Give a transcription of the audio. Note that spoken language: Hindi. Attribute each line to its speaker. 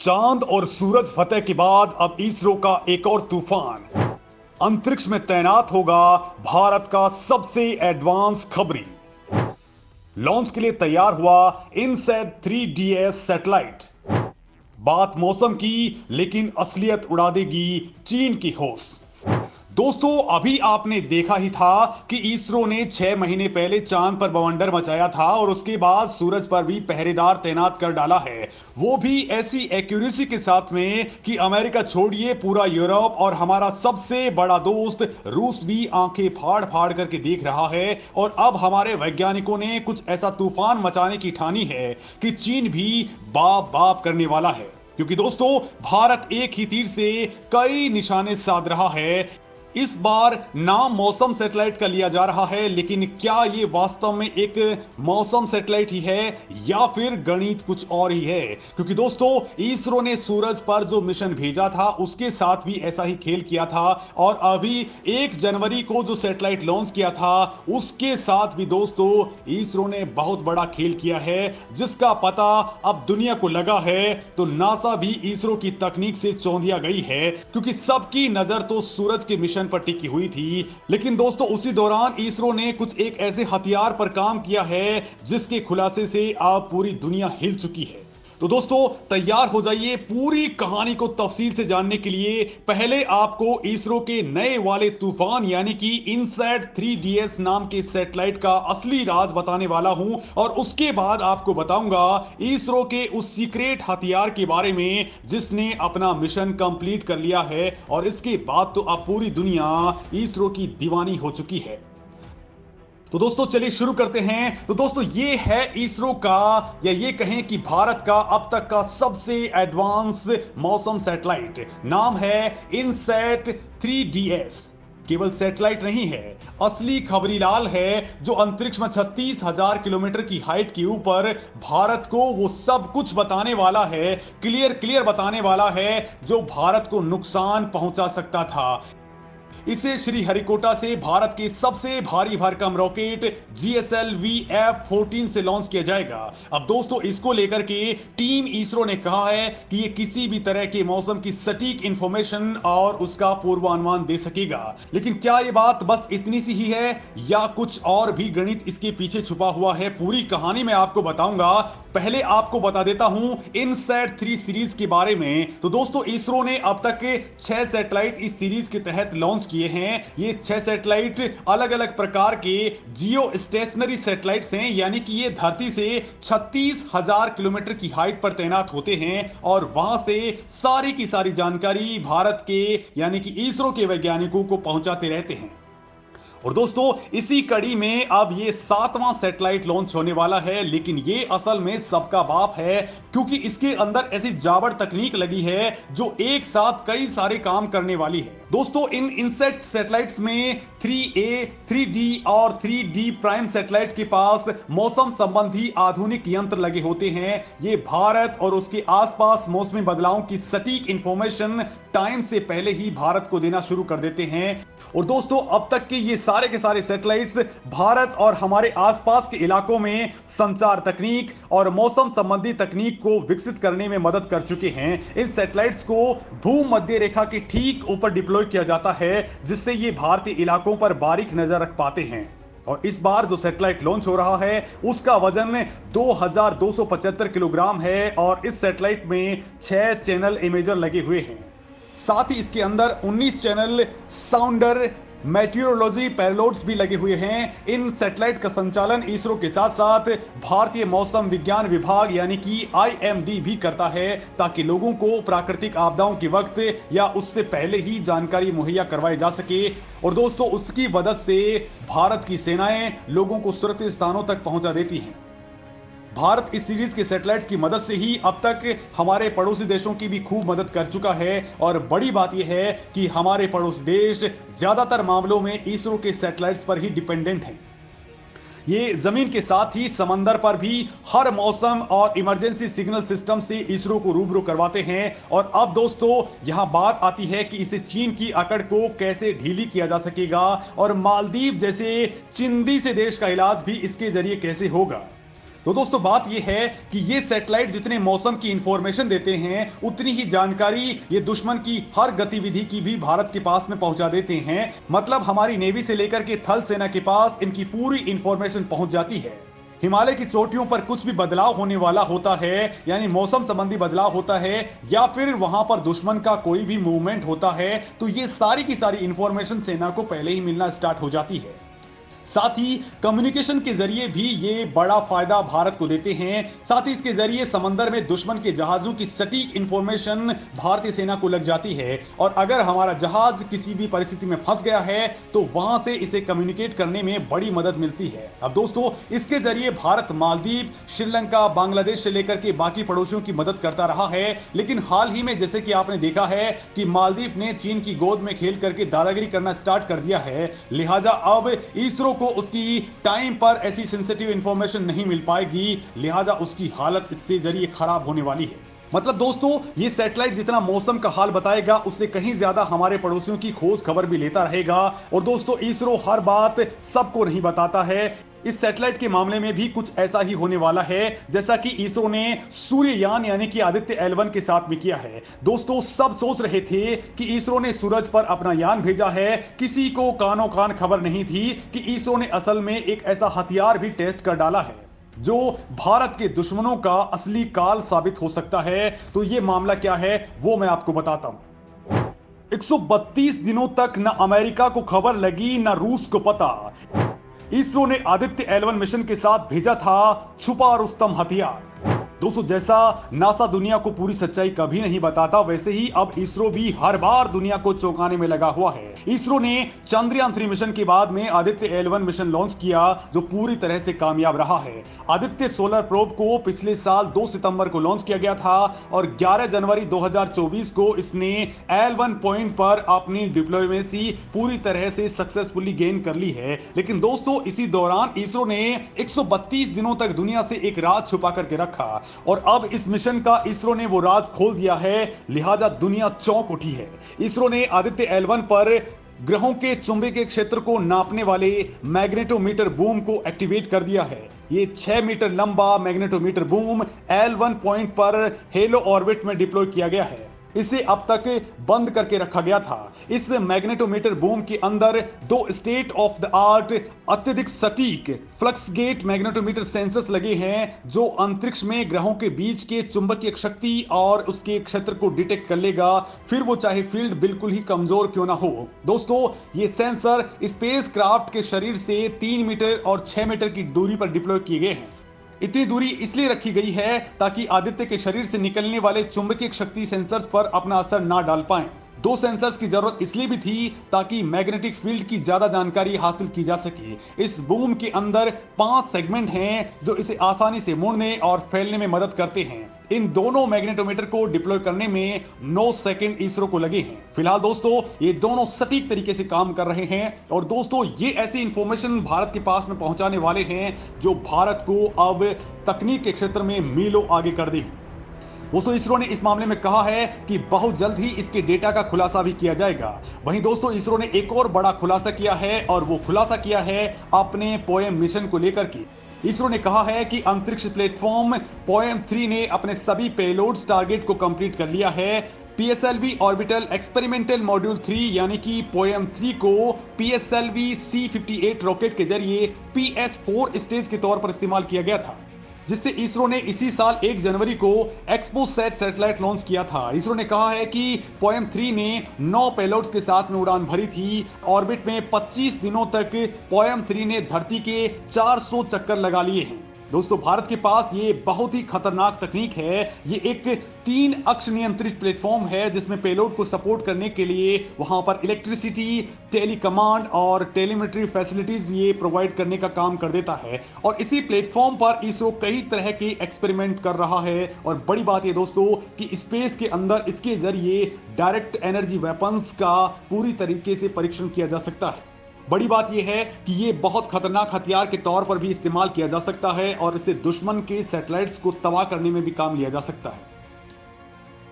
Speaker 1: चांद और सूरज फतेह के बाद अब इसरो का एक और तूफान। अंतरिक्ष में तैनात होगा भारत का सबसे एडवांस खबरी। लॉन्च के लिए तैयार हुआ इनसैट 3DS सैटेलाइट। बात मौसम की, लेकिन असलियत उड़ा देगी चीन की होश। दोस्तों, अभी आपने देखा ही था कि इसरो ने 6 महीने पहले चांद पर बवंडर मचाया था और उसके बाद सूरज पर भी पहरेदार तैनात कर डाला है, वो भी ऐसी एक्यूरेसी के साथ में कि अमेरिका छोड़िए, पूरा यूरोप और हमारा सबसे बड़ा दोस्त रूस भी आंखें फाड़ फाड़ करके देख रहा है। और अब हमारे वैज्ञानिकों ने कुछ ऐसा तूफान मचाने की ठानी है कि चीन भी बाप बाप करने वाला है। क्योंकि दोस्तों, भारत एक ही तीर से कई निशाने साध रहा है। इस बार नाम मौसम सैटेलाइट का लिया जा रहा है, लेकिन क्या ये वास्तव में एक मौसम सैटेलाइट ही है या फिर गणित कुछ और ही है? क्योंकि दोस्तों, इसरो ने सूरज पर जो मिशन भेजा था उसके साथ भी ऐसा ही खेल किया था और अभी 1 जनवरी को जो सैटेलाइट लॉन्च किया था उसके साथ भी दोस्तों इसरो ने बहुत बड़ा खेल किया है, जिसका पता अब दुनिया को लगा है। तो नासा भी इसरो की तकनीक से चौंधिया गई है, क्योंकि सबकी नजर तो सूरज के मिशन पर टिकी हुई थी। लेकिन दोस्तों, उसी दौरान इसरो ने कुछ एक ऐसे हथियार पर काम किया है जिसके खुलासे से अब पूरी दुनिया हिल चुकी है। तो दोस्तों, तैयार हो जाइए पूरी कहानी को तफसील से जानने के लिए। पहले आपको इसरो के नए वाले तूफान यानी कि इनसैट 3DS नाम के सैटेलाइट का असली राज बताने वाला हूं और उसके बाद आपको बताऊंगा इसरो के उस सीक्रेट हथियार के बारे में जिसने अपना मिशन कंप्लीट कर लिया है। और इसके बाद तो अब पूरी दुनिया इसरो की दीवानी हो चुकी है। तो दोस्तों, चलिए शुरू करते हैं। तो दोस्तों, ये है इसरो का, या ये कहें कि भारत का अब तक का सबसे एडवांस मौसम सैटेलाइट। नाम है इनसैट 3DS। केवल सैटेलाइट नहीं है, असली खबरीलाल है जो अंतरिक्ष में 36,000 किलोमीटर की हाइट के ऊपर भारत को वो सब कुछ बताने वाला है, क्लियर क्लियर बताने वाला है जो भारत को नुकसान पहुंचा सकता था। इसे श्रीहरिकोटा से भारत के सबसे भारी भरकम रॉकेट GSLV F-14 से लॉन्च किया जाएगा। अब दोस्तों, इसको लेकर के टीम इसरो ने कहा है कि ये किसी भी तरह के मौसम की सटीक इंफॉर्मेशन और उसका पूर्वानुमान दे सकेगा। लेकिन क्या ये बात बस इतनी सी ही है या कुछ और भी गणित इसके पीछे छुपा हुआ है? पूरी कहानी मैं आपको बताऊंगा। पहले आपको बता देता हूं इनसैट 3 सीरीज के बारे में। तो दोस्तों, इसरो ने अब तक 6 सैटेलाइट इस सीरीज के तहत लॉन्च किए हैं। ये 6 सैटेलाइट अलग अलग प्रकार के जियो स्टेशनरी सैटेलाइट्स हैं, यानी कि ये धरती से 36,000 किलोमीटर की हाइट पर तैनात होते हैं और वहां से सारी की सारी जानकारी भारत के यानी कि इसरो के वैज्ञानिकों को पहुंचाते रहते हैं। और दोस्तों, इसी कड़ी में अब ये 7वां सैटेलाइट लॉन्च होने वाला है। लेकिन ये असल में सबका बाप है, क्योंकि इसके अंदर ऐसी जाबड़ तकनीक लगी है जो एक साथ कई सारे काम करने वाली है। दोस्तों, इन इनसेट सैटेलाइट्स में 3A, 3D और 3D प्राइम सैटेलाइट के पास मौसम संबंधी आधुनिक यंत्र लगे होते हैं। ये भारत और उसके आसपास मौसमी बदलावों की सटीक इंफॉर्मेशन टाइम से पहले ही भारत को देना शुरू कर देते हैं। और दोस्तों, अब तक के ये सारे के सारे सैटेलाइट्स भारत और हमारे आसपास के इलाकों में संचार तकनीक और मौसम संबंधी तकनीक को विकसित करने में मदद कर चुके हैं। इन सैटेलाइट्स को भूमध्य रेखा के ठीक ऊपर डिप्लॉय किया जाता है, जिससे ये भारतीय इलाकों पर बारीक नजर रख पाते हैं। और इस बार जो सैटेलाइट लॉन्च हो रहा है उसका वजन 2275 किलोग्राम है और इस सैटेलाइट में 6 चैनल इमेजर लगे हुए हैं। साथ ही इसके अंदर 19 चैनल साउंडर मेट्रोलॉजी पैलोड्स भी लगे हुए हैं। इन सैटेलाइट का संचालन इसरो के साथ साथ भारतीय मौसम विज्ञान विभाग यानी कि IMD भी करता है, ताकि लोगों को प्राकृतिक आपदाओं के वक्त या उससे पहले ही जानकारी मुहैया करवाई जा सके। और दोस्तों, उसकी मदद से भारत की सेनाएं लोगों को सुरक्षित स्थानों तक पहुंचा देती हैं। भारत इस सीरीज के सैटेलाइट्स की मदद से ही अब तक हमारे पड़ोसी देशों की भी खूब मदद कर चुका है। और बड़ी बात यह है कि हमारे पड़ोसी देश ज्यादातर मामलों में इसरो के सैटेलाइट्स पर ही डिपेंडेंट हैं। ये जमीन के साथ ही समंदर पर भी हर मौसम और इमरजेंसी सिग्नल सिस्टम से इसरो को रूबरू करवाते हैं। और अब दोस्तों, यहां बात आती है कि इसे चीन की अकड़ को कैसे ढीली किया जा सकेगा और मालदीव जैसे चिंदी से देश का इलाज भी इसके जरिए कैसे होगा। तो दोस्तों बात यह है कि ये सैटेलाइट जितने मौसम की इंफॉर्मेशन देते हैं उतनी ही जानकारी ये दुश्मन की हर गतिविधि की भी भारत के पास में पहुंचा देते हैं। मतलब हमारी नेवी से लेकर के थल सेना के पास इनकी पूरी इंफॉर्मेशन पहुंच जाती है। हिमालय की चोटियों पर कुछ भी बदलाव होने वाला होता है, यानी मौसम संबंधी बदलाव होता है या फिर वहां पर दुश्मन का कोई भी मूवमेंट होता है, तो ये सारी की सारी इंफॉर्मेशन सेना को पहले ही मिलना स्टार्ट हो जाती है। साथ ही कम्युनिकेशन के जरिए भी ये बड़ा फायदा भारत को देते हैं। साथ ही इसके जरिए समंदर में दुश्मन के जहाजों की सटीक इंफॉर्मेशन भारतीय सेना को लग जाती है और अगर हमारा जहाज किसी भी परिस्थिति में फंस गया है तो वहां से इसे कम्युनिकेट करने में बड़ी मदद मिलती है। अब दोस्तों इसके जरिए भारत मालदीव, श्रीलंका, बांग्लादेश से लेकर के बाकी पड़ोसियों की मदद करता रहा है। लेकिन हाल ही में जैसे कि आपने देखा है कि मालदीव ने चीन की गोद में खेल करके दादागिरी करना स्टार्ट कर दिया है, लिहाजा अब इसरो को उसकी टाइम पर ऐसी सेंसिटिव इंफॉर्मेशन नहीं मिल पाएगी, लिहाजा उसकी हालत इससे जरिए खराब होने वाली है। मतलब दोस्तों ये सैटेलाइट जितना मौसम का हाल बताएगा उससे कहीं ज्यादा हमारे पड़ोसियों की खोज खबर भी लेता रहेगा। और दोस्तों इसरो हर बात सबको नहीं बताता है। इस सैटेलाइट के मामले में भी कुछ ऐसा ही होने वाला है जैसा कि इसरो ने सूर्ययान यानी कि आदित्य L1 के साथ में किया है। दोस्तों सब सोच रहे थे कि इसरो ने सूरज पर अपना यान भेजा है, किसी को कानो कान खबर नहीं थी कि इसरो ने असल में एक ऐसा हथियार भी टेस्ट कर डाला है जो भारत के दुश्मनों का असली काल साबित हो सकता है। तो ये मामला क्या है वो मैं आपको बताता हूं। 132 दिनों तक न अमेरिका को खबर लगी न रूस को पता, इसरो ने आदित्य L1 मिशन के साथ भेजा था छुपा रुस्तम हथियार। दोस्तों जैसा नासा दुनिया को पूरी सच्चाई कभी नहीं बताता, वैसे ही अब इसरो भी हर बार दुनिया को चौंकाने में लगा हुआ है। इसरो ने चंद्रयान 3 मिशन के बाद में आदित्य L1 मिशन लॉन्च किया जो पूरी तरह से कामयाब रहा है। आदित्य सोलर प्रोब को पिछले साल 2 सितंबर को लॉन्च किया गया था और 11 जनवरी 2024 को इसने L1 पॉइंट पर अपनी डिप्लोमेसी पूरी तरह से सक्सेसफुली गेन कर ली है। लेकिन दोस्तों इसी दौरान इसरो ने 132 दिनों तक दुनिया से एक राज छुपा करके रखा और अब इस मिशन का इसरो ने वो राज खोल दिया है, लिहाजा दुनिया चौंक उठी है। इसरो ने आदित्य L1 पर ग्रहों के चुंबकीय क्षेत्र को नापने वाले मैग्नेटोमीटर बूम को एक्टिवेट कर दिया है। ये 6 मीटर लंबा मैग्नेटोमीटर बूम L1 पॉइंट पर हेलो ऑर्बिट में डिप्लॉय किया गया है। इसे अब तक बंद करके रखा गया था। इस मैग्नेटोमीटर बूम के अंदर 2 स्टेट ऑफ द आर्ट अत्यधिक सटीक फ्लक्स गेट मैग्नेटोमीटर सेंसर्स लगे हैं जो अंतरिक्ष में ग्रहों के बीच के चुंबकीय शक्ति और उसके क्षेत्र को डिटेक्ट कर लेगा, फिर वो चाहे फील्ड बिल्कुल ही कमजोर क्यों ना हो। दोस्तों ये सेंसर स्पेस क्राफ्ट के शरीर से 3 मीटर और 6 मीटर की दूरी पर डिप्लॉय किए गए हैं। इतनी दूरी इसलिए रखी गई है ताकि आदित्य के शरीर से निकलने वाले चुंबकीय शक्ति सेंसर्स पर अपना असर ना डाल पाएं। 2 सेंसर्स की जरूरत इसलिए भी थी ताकि मैग्नेटिक फील्ड की ज्यादा जानकारी हासिल की जा सके। इस बूम के अंदर 5 सेगमेंट हैं जो इसे आसानी से मुड़ने और फैलने में मदद करते हैं। इन दोनों मैग्नेटोमीटर को डिप्लॉय करने में 9 सेकंड इसरो को लगे हैं। फिलहाल दोस्तों ये दोनों सटीक तरीके से काम कर रहे हैं और दोस्तों ये ऐसी इंफॉर्मेशन भारत के पास में पहुंचाने वाले हैं जो भारत को अब तकनीक के क्षेत्र में मीलों आगे कर देगी। दोस्तों इसरो ने इस मामले में कहा है कि बहुत जल्द ही इसके डेटा का खुलासा भी किया जाएगा। वहीं दोस्तों इसरो ने एक और बड़ा खुलासा किया है और वो खुलासा किया है अपने पोएम मिशन को लेकर के। इसरो ने कहा है कि अंतरिक्ष प्लेटफॉर्म पोएम 3 ने अपने सभी पेलोड्स टारगेट को कंप्लीट कर लिया है। PSLV ऑर्बिटल एक्सपेरिमेंटल मॉड्यूल 3 यानी कि पोएम 3 को PSLV C58 रॉकेट के जरिए PS4 स्टेज के तौर पर इस्तेमाल किया गया था, जिससे इसरो ने इसी साल 1 जनवरी को एक्सपोसैट सैटेलाइट लॉन्च किया था। इसरो ने कहा है कि पोएम 3 ने 9 पेलोड्स के साथ में उड़ान भरी थी। ऑर्बिट में 25 दिनों तक पोएम 3 ने धरती के 400 चक्कर लगा लिए हैं। दोस्तों भारत के पास ये बहुत ही खतरनाक तकनीक है। ये एक 3 अक्ष नियंत्रित प्लेटफॉर्म है जिसमें पेलोड को सपोर्ट करने के लिए वहां पर इलेक्ट्रिसिटी, टेली कमांड और टेलीमेट्री फैसिलिटीज ये प्रोवाइड करने का काम कर देता है। और इसी प्लेटफॉर्म पर इसरो कई तरह के एक्सपेरिमेंट कर रहा है और बड़ी बात ये दोस्तों कि स्पेस के अंदर इसके जरिए डायरेक्ट एनर्जी वेपन्स का पूरी तरीके से परीक्षण किया जा सकता है। बड़ी बात यह है कि ये बहुत खतरनाक हथियार के तौर पर भी इस्तेमाल किया जा सकता है और इससे दुश्मन के सैटेलाइट्स को तबाह करने में भी काम लिया जा सकता है।